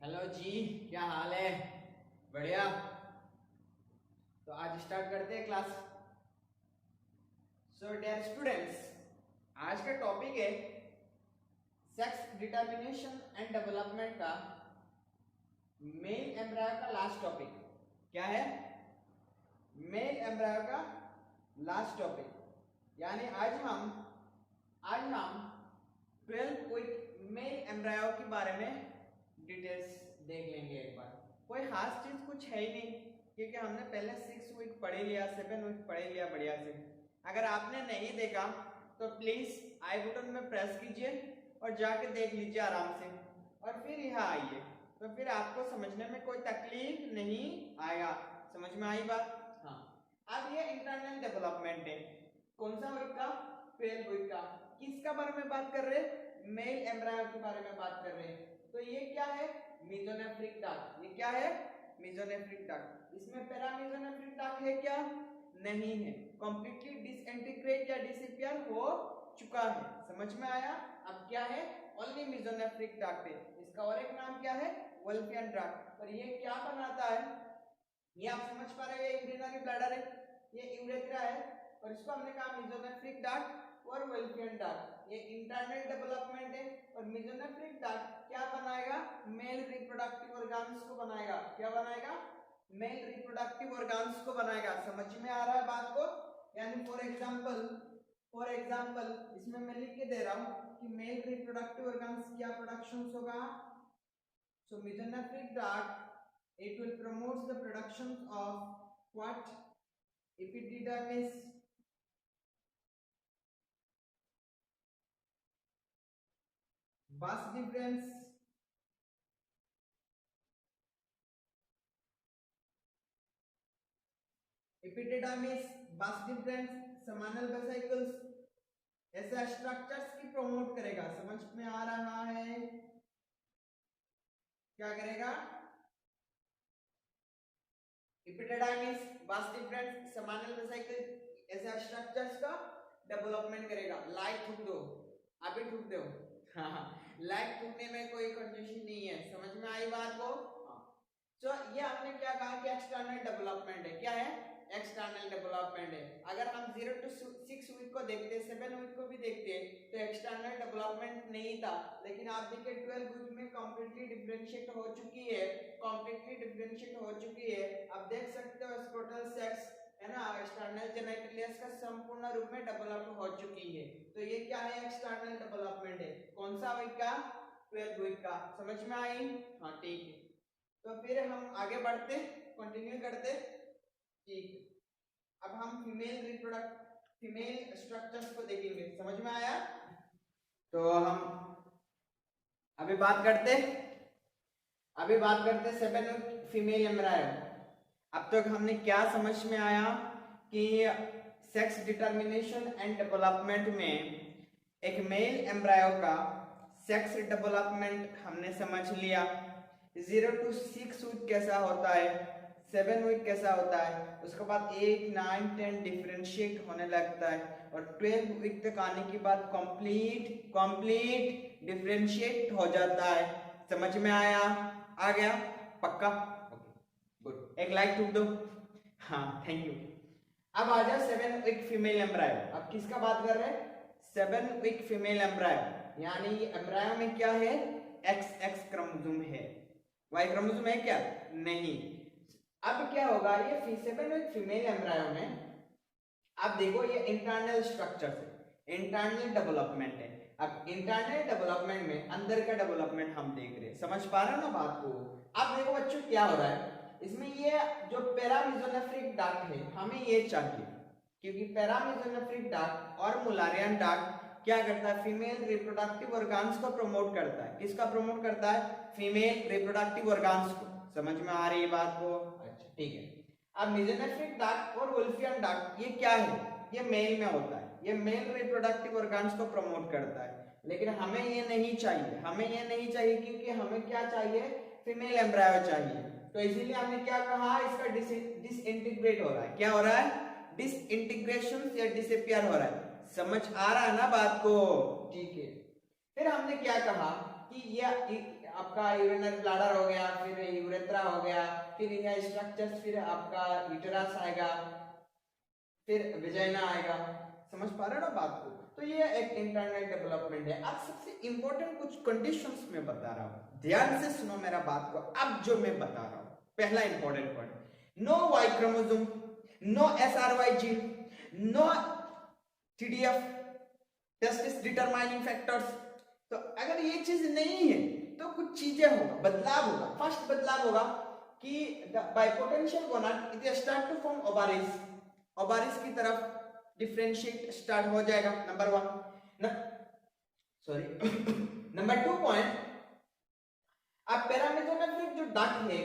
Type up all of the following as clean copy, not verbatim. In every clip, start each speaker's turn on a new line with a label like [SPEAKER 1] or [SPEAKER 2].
[SPEAKER 1] Hello जी, क्या हाल है? बढ़िया। तो आज स्टार्ट करते हैं क्लास। सो डियर स्टूडेंट्स, आज का टॉपिक है सेक्स डिटर्मिनेशन एंड डेवलपमेंट का मेल एम्ब्रायो का लास्ट टॉपिक। क्या है? मेल एम्ब्रायो का लास्ट टॉपिक। यानी आज हम 12 वीक मेल एम्ब्रायो के बारे में डिटेल्स देख लेंगे एक बार। कोई खास चीज कुछ है ही नहीं, क्योंकि हमने पहले 6 वीक पढ़े लिया, 7 वीक पढ़े लिया बढ़िया से। अगर आपने नहीं देखा तो प्लीज आई बटन में प्रेस कीजिए और जाके देख लीजिए आराम से, और फिर यहाँ आइए, तो फिर आपको समझने में कोई तकलीफ नहीं आएगा। समझ में आई बात? हाँ। अब ये इंटरनल डेवलपमेंट है। कौन सा वीक का? 12 वीक का। किसका बारे में बात कर रहे हैं? मेल एम्ब्रायो के बारे में बात कर रहे हैं। तो ये क्या है? Mesonephric duct. ये क्या है? Mesonephric duct. इसमें पैरामेसोनेफ्रिक डक्ट है क्या? नहीं है। कंप्लीटली डिसइंटीग्रेट या डिसअपियर हो चुका है। समझ में आया? अब क्या है? ओनली मेसोनेफ्रिक डक्ट है। इसका और एक नाम क्या है? Wolffian duct. और ये क्या बनाता है? ये आप समझ पा रहे हैं? यूरिनरी ब्लैडर है, ये यूरेथ्रा है, और इसको हमने कहा मेसोनेफ्रिक डक्ट और वोल्फियन डक्ट। ये इंटरनल डेवलपमेंट है। और मेसोनेफ्रिक डक्ट क्या बनाएगा? मेल रिप्रोडक्टिव ऑर्गन्स को बनाएगा। क्या बनाएगा? मेल रिप्रोडक्टिव ऑर्गन्स को बनाएगा। समझ में आ रहा है बात को? यानी फॉर एग्जांपल इसमें मैं लिख के दे रहा हूं कि मेल रिप्रोडक्टिव ऑर्गन्स क्या प्रोडक्शंस होगा। So mesonephric duct, it will promote the production of what? Epididymis, bus difference, epididymis, bus difference, seminal vesicles, ऐसे स्ट्रक्चर्स की प्रमोट करेगा। समझ में आ रहा है? क्या करेगा? एपिडिडाइमिस, बस डिफरेंस, सेमिनल वेसिकल, ऐसे स्ट्रक्चर्स का डेवलपमेंट करेगा। लाइट थूक दो, अभी थूक दो। हाँ, लाइट थूकने में कोई कंडीशन नहीं है। समझ में आई बात को? हाँ। तो ये हमने क्या कहा कि एक्सटर्नल डेवलपमेंट है। क्या है? एक्सटर्नल डेवलपमेंट है। अगर हम 0 to 6 वीक को देखते, 7 वीक को भी देखते तो एक्सटर्नल डेवलपमेंट नहीं था। लेकिन आप देखिए 12 वीक में कंप्लीटली डिफरेंशिएट हो चुकी है, अब देख सकते हो स्क्रोटल सेक्स है ना, एक्सटर्नल जेनिटलियस का संपूर्ण रूप में डेवलप हो चुकी है। तो ये क्या है? एक्सटर्नल डेवलपमेंट है। कौन सा वीक का? 12 वीक का। समझ में आई? हाँ, ठीक है। तो फिर हम आगे बढ़ते, कंटिन्यू करते। ठीक, अब हम फीमेल स्ट्रक्चर्स को देखेंगे। समझ में आया? तो हम अभी बात करते 7 फीमेल एम्ब्रायो। अब तक हमने क्या समझ में आया कि सेक्स डिटर्मिनेशन एंड डेवलपमेंट में एक मेल एम्ब्रायो का सेक्स डेवलपमेंट हमने समझ लिया। 0 to 6 वीक कैसा होता है, 7 वीक कैसा होता है, उसके बाद 8, 9, 10 डिफरेंशिएट होने लगता है, और 12 वीक तक आने के बाद कंप्लीट डिफरेंशिएट हो जाता है। समझ में आया? आ गया? पक्का? गुड। एक लाइक ठोक दो। हाँ, थैंक यू। अब आ जाओ 7 वीक फीमेल एम्ब्रायो। अब किसका बात कर रहे हैं? 7 वीक फीमेल एम्ब्रायो। यानी एम्ब्रायो में क्या है? XX क्रोमोसोम है। Y क्रोमोसोम है क्या? नहीं। अब क्या होगा? ये 7 वीक फीमेल एम्ब्रायो में अब देखो, ये इंटरनल स्ट्रक्चर है, इंटरनल डेवलपमेंट है। अब इंटरनल डेवलपमेंट में अंदर का डेवलपमेंट हम देख रहे हैं। समझ पा रहे हो ना बात को? अब देखो बच्चों क्या हो रहा है इसमें। ये जो पैरामेसोनेफ्रिक डक्ट है हमें ये चाहिए, क्योंकि पैरामेसोनेफ्रिक डक्ट और मुलारियन डक्ट क्या करता है? फीमेल रिप्रोडक्टिव ऑर्गन्स को प्रमोट करता है। किसका प्रमोट करता है? फीमेल रिप्रोडक्टिव ऑर्गन्स को। समझ में आ रही है बात को? अच्छा, ठीक है। अब मेसोनेफ्रिक डक्ट और वोल्फियन डक्ट ये क्या है? ये मेल में होता है, ये मेल रिप्रोडक्टिव ऑर्गन्स को प्रमोट करता है। लेकिन हमें ये नहीं चाहिए, क्योंकि हमें क्या चाहिए? फीमेल एम्ब्रायो चाहिए। तो इसीलिए हमने क्या कहा? इसका डिसइंटीग्रेट हो रहा है। क्या हो रहा है? डिसइंटीग्रेशन या डिसअपियर हो रहा है। समझ आ रहा है ना बात को? ठीक है। फिर हमने क्या कहा कि ये आपका यूरिनरी ब्लैडर हो गया, फिर यूरेथ्रा हो गया, फिर यह स्ट्रक्चर्स, फिर आपका यूटेरस आएगा, फिर वेजाइना आएगा। समझ पा रहे हो ना बात को? तो ये एक इंटरनल डेवलपमेंट है। अब सबसे इंपॉर्टेंट कुछ कंडीशंस में बता रहा हूं, ध्यान से सुनो मेरा बात को। अब जो मैं बता रहा हूं, पहला important point, no Y chromosome, no SRY gene, no TDF testis determining factors. तो अगर ये चीज नहीं है तो कुछ चीजें होगा, बदलाव होगा। फर्स्ट बदलाव होगा कि bipotential gonad it start to form ovaries, ovaries की तरफ डिफरेंशिएट स्टार्ट हो जाएगा, नंबर 1। सॉरी नंबर 2 पॉइंट, अब पैरामेसोमेट्रिक जो डक्ट है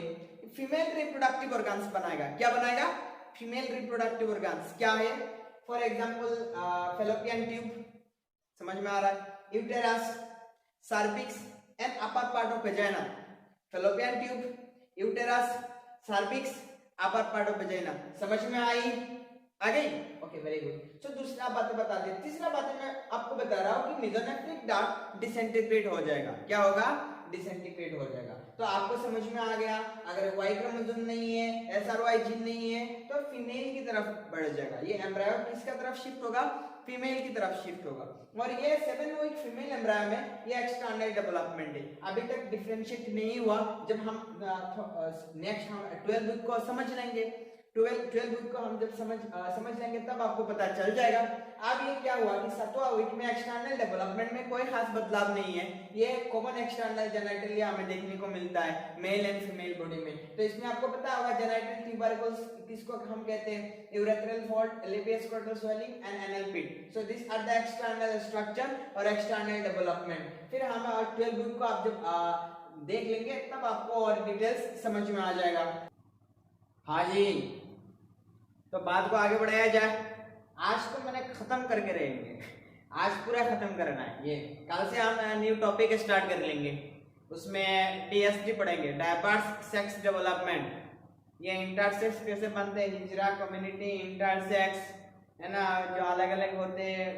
[SPEAKER 1] फीमेल रिप्रोडक्टिव ऑर्गन्स बनाएगा। क्या बनाएगा? Female reproductive organs. क्या है? फॉर एग्जांपल फैलोपियन ट्यूब, समझ में आ रहा है? Uterus, cervix and upper part of vagina. Fallopian tube, uterus, cervix, upper part of vagina. समझ में आई? आ गई? Okay, very good. सो दूसरा बात बता दे। तीसरा बात मैं आपको बता रहा हूं कि मेसोमेट्रिक डक्ट डिसइंटीग्रेट हो जाएगा। क्या होगा? डिसइंटीग्रेट हो जाएगा। तो आपको समझ में आ गया, अगर वाई क्रोमोसोम नहीं है, SRY जीन नहीं है, तो फीमेल की तरफ बढ़ जाएगा। ये एम्ब्रायो किसका तरफ शिफ्ट होगा? फीमेल की तरफ शिफ्ट होगा। और ये 7 वीक फीमेल एम्ब्रायो में ये एक्सटर्नल डेवलपमेंट है, अभी तक डिफरेंशिएट नहीं हुआ। जब हम नेक्स्ट हम 12 वीक को समझ लेंगे, 12 वीक को हम जब समझ लेंगे तब आपको पता चल जाएगा। अब ये क्या हुआ कि 7वां वीक में एक्सटर्नल डेवलपमेंट में कोई खास बदलाव नहीं है। ये कॉमन एक्सटर्नल जेनिटलिया हमें देखने को मिलता है मेल एंड फीमेल बॉडी में। तो इसमें आपको पता होगा जेनिटल ट्यूबरकुल्स किसको हम कहते हैं? Urethral fold, labioscrotal swelling and anal pit. So this are the external structure और एक्सटर्नल डेवलपमेंट। फिर हम 12 वीक को आप जब देख लेंगे तब आपको और डिटेल्स समझ में आ जाएगा। हाँ जी, तो बात को आगे बढ़ाया जाए। आज तो मैंने खत्म करके रहेंगे, आज पूरा खत्म करना है। ये कल से हम न्यू टॉपिक स्टार्ट कर लेंगे, उसमें DSD पढ़ेंगे, डायवर्स सेक्स डेवलपमेंट। ये इंटरसेक्स कैसे बनते हैं, हिजरा कम्युनिटी, इंटरसेक्स, है ना, जो अलग अलग होते हैं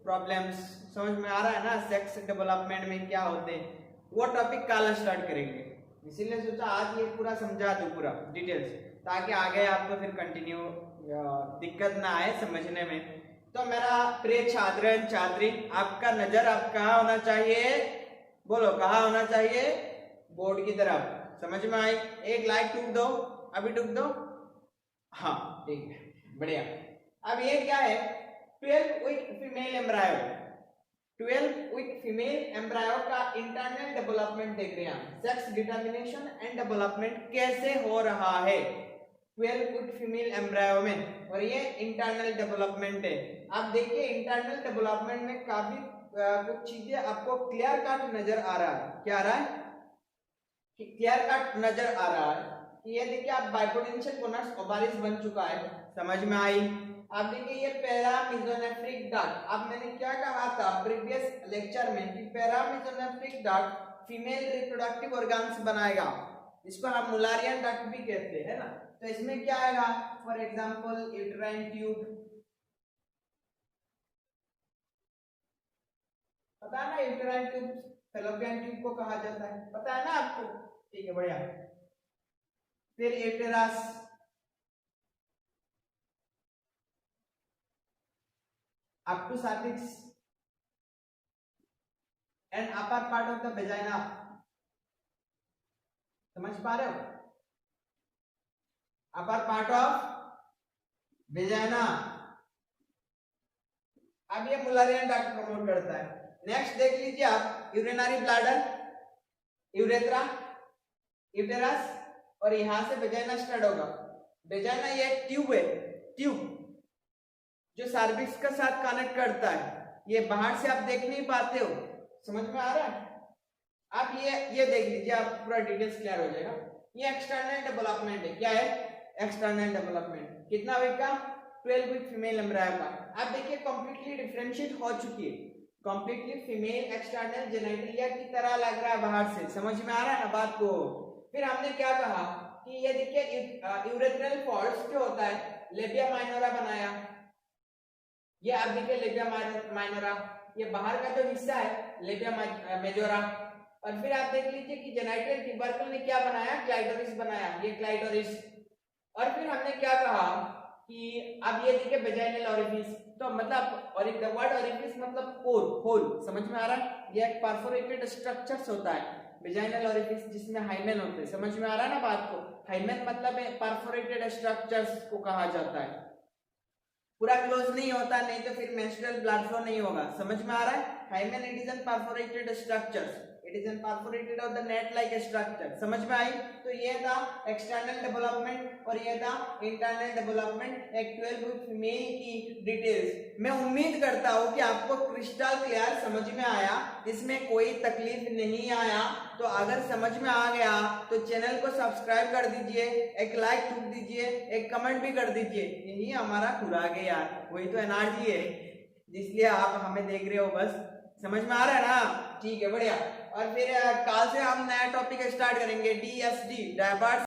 [SPEAKER 1] प्रॉब्लम्स, समझ में आ रहा है ना? सेक्स डेवलपमेंट में क्या होते हैं, वो टॉपिक कल स्टार्ट करेंगे। इसीलिए सोचा आज ये पूरा समझा दूं पूरा डिटेल्स, ताकि आगे आपको फिर कंटिन्यू दिक्कत ना आए समझने में। तो मेरा प्रिय छात्र छात्री, आपका नजर आप कहाँ होना चाहिए? बोलो, कहाँ होना चाहिए? बोर्ड की तरफ। समझ में आई? एक लाइक ठुक दो, अभी ठुक दो। हाँ ठीक है, बढ़िया। अब ये क्या है? 12 week female embryo, 12 week female embryo का इंटरनल डेवलपमेंट देख रहे हैं। सेक्स डिटर्मिनेशन एंड डेवलपमेंट कैसे हो रहा है 12 वीक फीमेल एम्ब्रायो में, और ये इंटरनल डेवलपमेंट है। आप देखिए इंटरनल डेवलपमेंट में काफी कुछ चीजें आपको क्लियर कट नजर आ रहा है। क्या आ रहा है? क्लियर कट नजर आ रहा है। ये देखिए आप बाइपोटेंशियल गोनाड्स ओवारिस बन चुका है। समझ में आई? आप देखिए ये पैरामेसोनेफ्रिक डक्ट। अब मैंने क्या कहा था प्रीवियस लेक्चर में कि पैरामेसोनेफ्रिक डक्ट फीमेल रिप्रोडक्टिव ऑर्गन्स बनाएगा। इसको हम मुलारियन डक्ट भी कहते हैं, है ना? तो इसमें क्या आएगा? फॉर एग्जांपल यूट्राइन ट्यूब, पता है ना? यूट्राइन ट्यूब फैलोपियन ट्यूब को कहा जाता है, पता है ना आपको? ठीक है, बढ़िया। फिर uterus, up to cervix and upper part of the vagina. समझ पा रहे हो? Upper part of vagina. अब ये मुलारियन डक्ट प्रमोट करता है। नेक्स्ट देख लीजिए आप, यूरिनरी ब्लैडर, यूरेथ्रा, यूटेरस, और यहां से वेजाइना स्टार्ट होगा। वेजाइना ये एक ट्यूब है, ट्यूब जो सर्विक्स के साथ कनेक्ट करता है। ये बाहर से आप देख नहीं पाते हो, समझ में आ रहा है? आप ये देख लीजिए, आप पूरा डिटेल्स क्लियर हो जाएगा। ये एक्सटर्नल डेवलपमेंट है। क्या है? External development. कितना वीक का? 12 वीक फीमेल एम्ब्रायो का। आप देखिए कंप्लीटली डिफरेंशिएट हो चुकी है, कंप्लीटली फीमेल एक्सटर्नल जेनिटलिया की तरह लग रहा है बाहर से। समझ में आ रहा है ना बात को? फिर हमने क्या कहा कि ये देखिए यूरेथ्रल फॉल्स जो होता है, लेबिया माइनोरा बनाया। ये आप देखिए लेबिया माइनोरा, ये बाहर का जो हिस्सा है लेबिया मेजोरा, और फिर आप देख लीजिए कि जेनिटल ट्यूबरकल ने क्या बनाया, क्लाइटोरिस बनाया, ये क्लाइटोरिस। और फिर हमने क्या कहा कि अब ये देखिए वेजाइनल ओरिफिस, तो मतलब और द वर्ड ओरिफिस मतलब पोर, होल, समझ में आ रहा है, ये एक परफोरेटेड स्ट्रक्चर्स होता है वेजाइनल ओरिफिस जिसमें हाइमेन होते हैं, समझ में आ रहा है ना बात को, हाइमेन मतलब परफोरेटेड स्ट्रक्चर्स को कहा जाता है, पूरा क्लोज नहीं होता, नहीं तो फिर मेंस्ट्रुअल ब्लड फ्लो नहीं होगा, समझ में आ रहा है। Hymen it is an perforated structures, it is an perforated of the net like structure, समझ में आई। तो ये था एक्सटर्नल डेवलपमेंट और ये था इंटरनल डेवलपमेंट, एक 12 वीक फीमेल की डिटेल्स। मैं उम्मीद करता हूँ कि आपको क्रिस्टल क्लियर समझ में आया, इसमें कोई तकलीफ नहीं आया। तो अगर समझ में आ गया तो चैनल को सब्सक्राइब कर दीजिए, एक लाइक ठोक दीजिए, एक कमेंट भी कर दीजिए, यही हमारा खुराक है यार, वही तो एनर्जी है जिसलिए आप हमें देख रहे हो, बस समझ में आ रहा है ना, ठीक है बढ़िया। और फिर कल से हम नया टॉपिक स्टार्ट करेंगे, DSD, डायबर्स